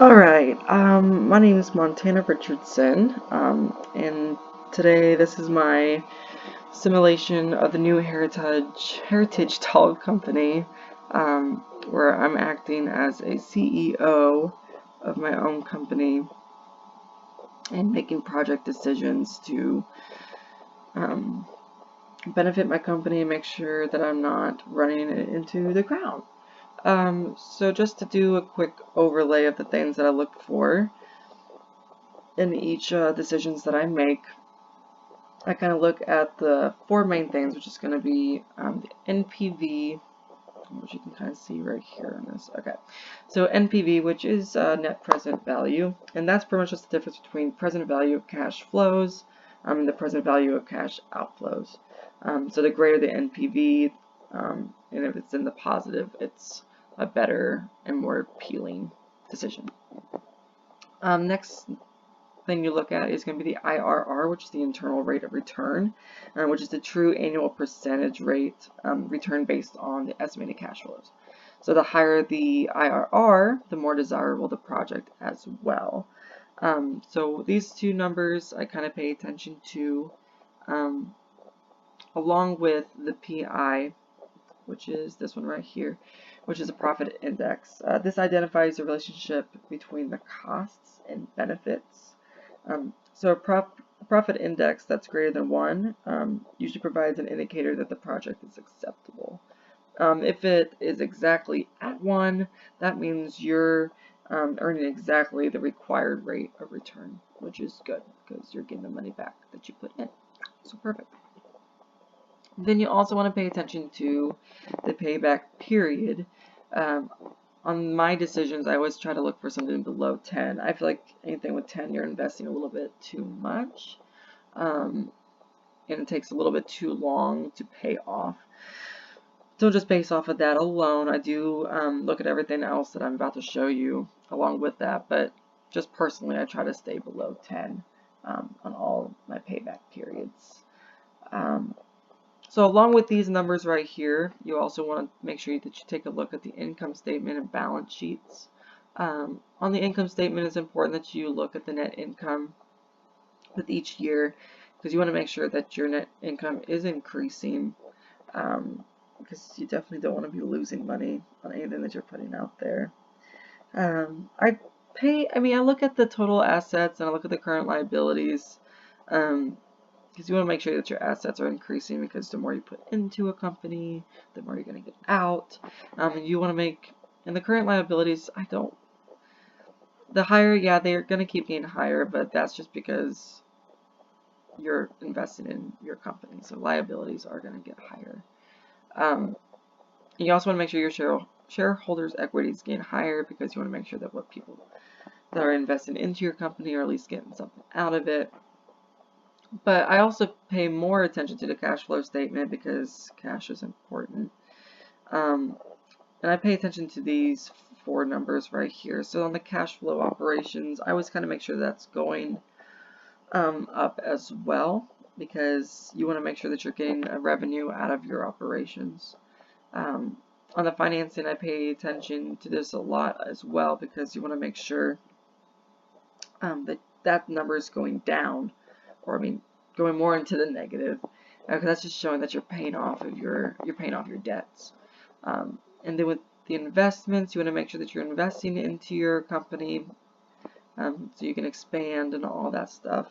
Alright, my name is Montana Richardson, and today this is my simulation of the new Heritage Dog Company, where I'm acting as a CEO of my own company and making project decisions to benefit my company and make sure that I'm not running it into the ground. So just to do a quick overlay of the things that I look for in each decisions that I make, I kind of look at the four main things, which is going to be the NPV, which you can kind of see right here in this. Okay, so NPV, which is net present value, and that's pretty much just the difference between present value of cash flows and the present value of cash outflows. So the greater the NPV, and if it's in the positive, it's a better and more appealing decision. Next thing you look at is going to be the IRR, which is the internal rate of return, which is the true annual percentage rate return based on the estimated cash flows. So the higher the IRR, the more desirable the project as well. So these two numbers I kind of pay attention to, along with the PI, which is this one right here, which is a profit index. This identifies the relationship between the costs and benefits. So a profit index that's greater than 1 usually provides an indicator that the project is acceptable. If it is exactly at 1, that means you're earning exactly the required rate of return, which is good because you're getting the money back that you put in. So perfect. Then you also want to pay attention to the payback period. On my decisions, I always try to look for something below 10. I feel like anything with 10, you're investing a little bit too much, and it takes a little bit too long to pay off. So just based off of that alone, I do look at everything else that I'm about to show you along with that, but just personally, I try to stay below 10 on all my payback periods. So along with these numbers right here, you also want to make sure that you take a look at the income statement and balance sheets. On the income statement, it's important that you look at the net income with each year, because you want to make sure that your net income is increasing, because you definitely don't want to be losing money on anything that you're putting out there. I look at the total assets and I look at the current liabilities, because you want to make sure that your assets are increasing, because the more you put into a company, the more you're going to get out. And you want to make, and the current liabilities, the higher, yeah, they're going to keep getting higher, but that's just because you're investing in your company. So liabilities are going to get higher. You also want to make sure your shareholders' equity is getting higher, because you want to make sure that what people that are investing into your company are at least getting something out of it. But I also pay more attention to the cash flow statement, because cash is important. And I pay attention to these four numbers right here. So on the cash flow operations, I always kind of make sure that's going up as well, because you want to make sure that you're getting a revenue out of your operations. On the financing, I pay attention to this a lot as well, because you want to make sure that number is going down, or going more into the negative, because that's just showing that you're paying off your debts. And then with the investments, you want to make sure that you're investing into your company, so you can expand and all that stuff.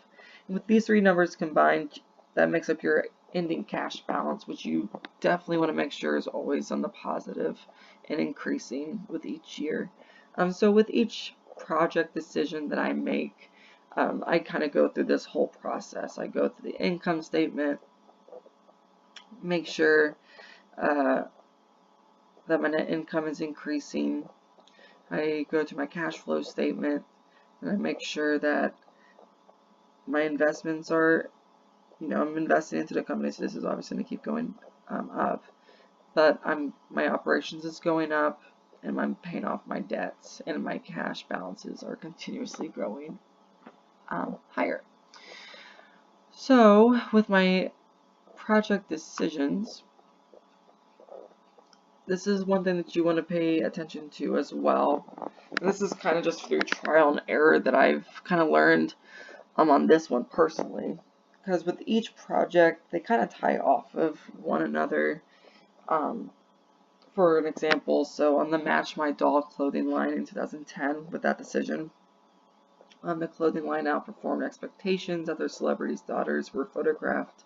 And with these three numbers combined, that makes up your ending cash balance, which you definitely want to make sure is always on the positive and increasing with each year. So with each project decision that I make, I kind of go through this whole process. I go through the income statement, make sure that my net income is increasing. I go to my cash flow statement, and I make sure that my investments are, I'm investing into the company, so this is obviously going to keep going up. But my operations is going up, and I'm paying off my debts, and my cash balances are continuously growing higher. So with my project decisions, this is one thing that you want to pay attention to as well, This is kind of just through trial and error that I've kind of learned on this one personally, because with each project they kind of tie off of one another. For an example, so on the Match My Doll clothing line in 2010, with that decision, the clothing line outperformed expectations after celebrities' daughters were photographed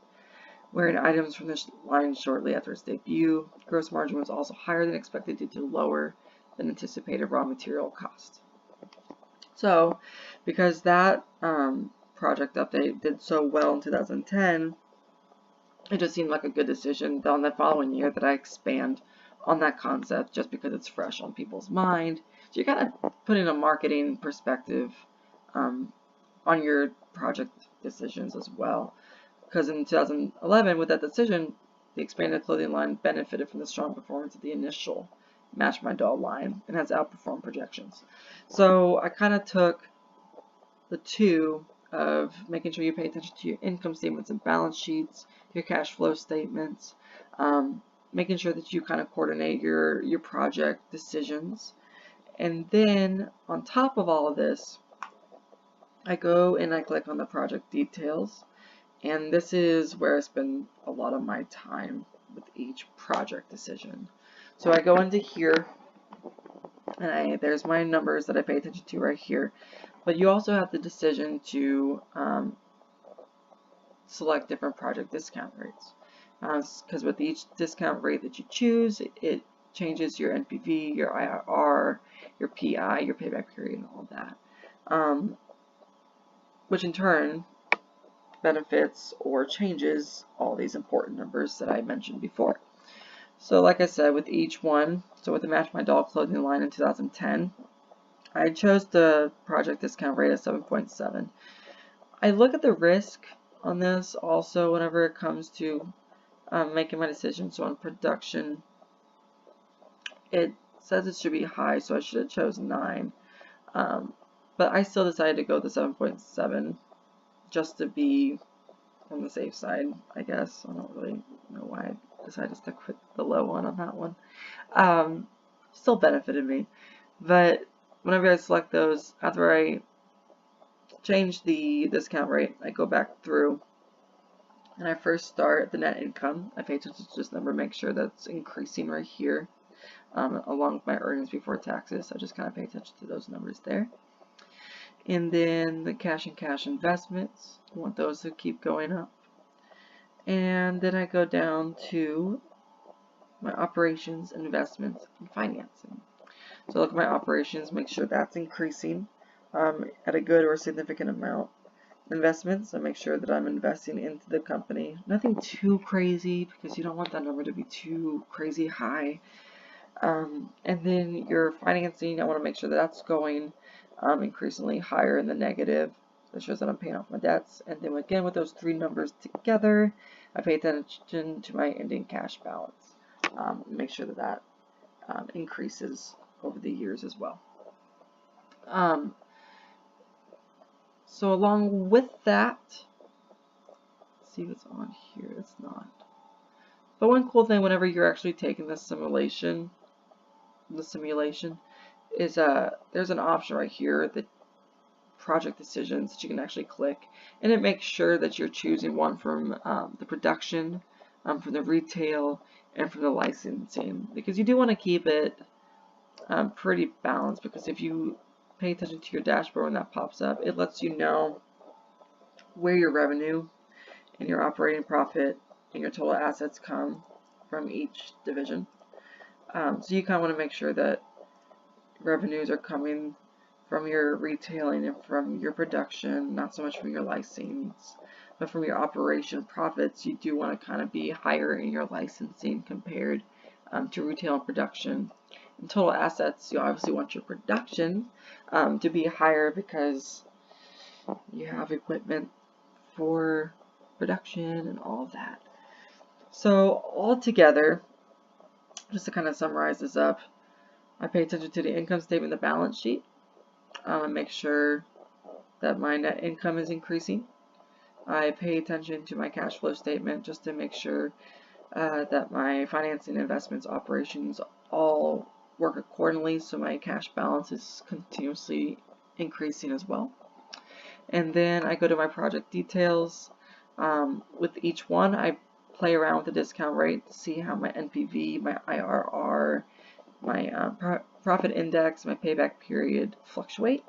wearing items from this line shortly after its debut. Gross margin was also higher than expected due to lower than anticipated raw material cost. So, because that project update did so well in 2010, it just seemed like a good decision on the following year that I expand on that concept just because it's fresh on people's mind. So you're kind of putting a marketing perspective on your project decisions as well. Because in 2011, with that decision, the expanded clothing line benefited from the strong performance of the initial Match My Doll line and has outperformed projections. So I kind of took the two of making sure you pay attention to your income statements and balance sheets, your cash flow statements, making sure that you kind of coordinate your project decisions. And then on top of all of this, I go and I click on the project details. And this is where I spend a lot of my time with each project decision. So I go into here, and there's my numbers that I pay attention to right here. But you also have the decision to select different project discount rates. Because with each discount rate that you choose, it changes your NPV, your IRR, your PI, your payback period, and all of that. Which in turn benefits or changes all these important numbers that I mentioned before. So like I said, with each one, so with the Match My Doll clothing line in 2010, I chose the project discount rate of 7.7. I look at the risk on this also whenever it comes to making my decision. So on production, it says it should be high, so I should have chosen 9. But I still decided to go with the 7.7 just to be on the safe side, I guess. I don't really know why I decided to stick with the low one on that one. Still benefited me. But whenever I select those, after I change the discount rate, I go back through and I first start at the net income. I pay attention to this number, make sure that's increasing right here, along with my earnings before taxes. So I just kind of pay attention to those numbers there. And then the cash and cash investments, I want those to keep going up. And then I go down to my operations, investments, and financing. So look at my operations, make sure that's increasing at a good or significant amount. Investments, I make sure that I'm investing into the company. Nothing too crazy because you don't want that number to be too crazy high. And then your financing, I want to make sure that that's going increasingly higher in the negative. That shows that I'm paying off my debts. And then again, with those 3 numbers together, I pay attention to my ending cash balance. Make sure that that increases over the years as well. So along with that, let's see if it's on here. It's not. But one cool thing whenever you're actually taking this simulation, is there's an option right here, the project decisions, that you can actually click, and it makes sure that you're choosing one from the production, from the retail, and from the licensing, because you do want to keep it pretty balanced, because if you pay attention to your dashboard when that pops up, it lets you know where your revenue and your operating profit and your total assets come from each division. So you kind of want to make sure that revenues are coming from your retailing and from your production, not so much from your licensing, but from your operation profits. You do want to kind of be higher in your licensing compared to retail and production. In total assets, you obviously want your production to be higher because you have equipment for production and all of that. So all together, just to kind of summarize this up, I pay attention to the income statement, the balance sheet, make sure that my net income is increasing. I pay attention to my cash flow statement just to make sure that my financing, investments, operations all work accordingly so my cash balance is continuously increasing as well. And then I go to my project details. With each one, I play around with the discount rate to see how my NPV, my IRR, my profit index, my payback period fluctuate.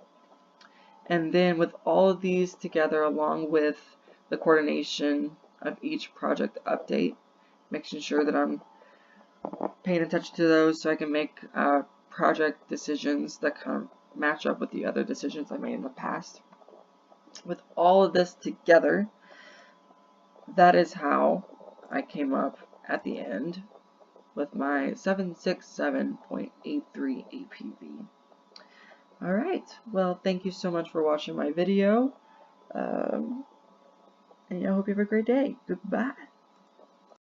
And then with all of these together, along with the coordination of each project update, making sure that I'm paying attention to those so I can make project decisions that kind of match up with the other decisions I made in the past. With all of this together, that is how I came up at the end with my 767.83 APV. Alright, well, thank you so much for watching my video, and I hope you have a great day. Goodbye.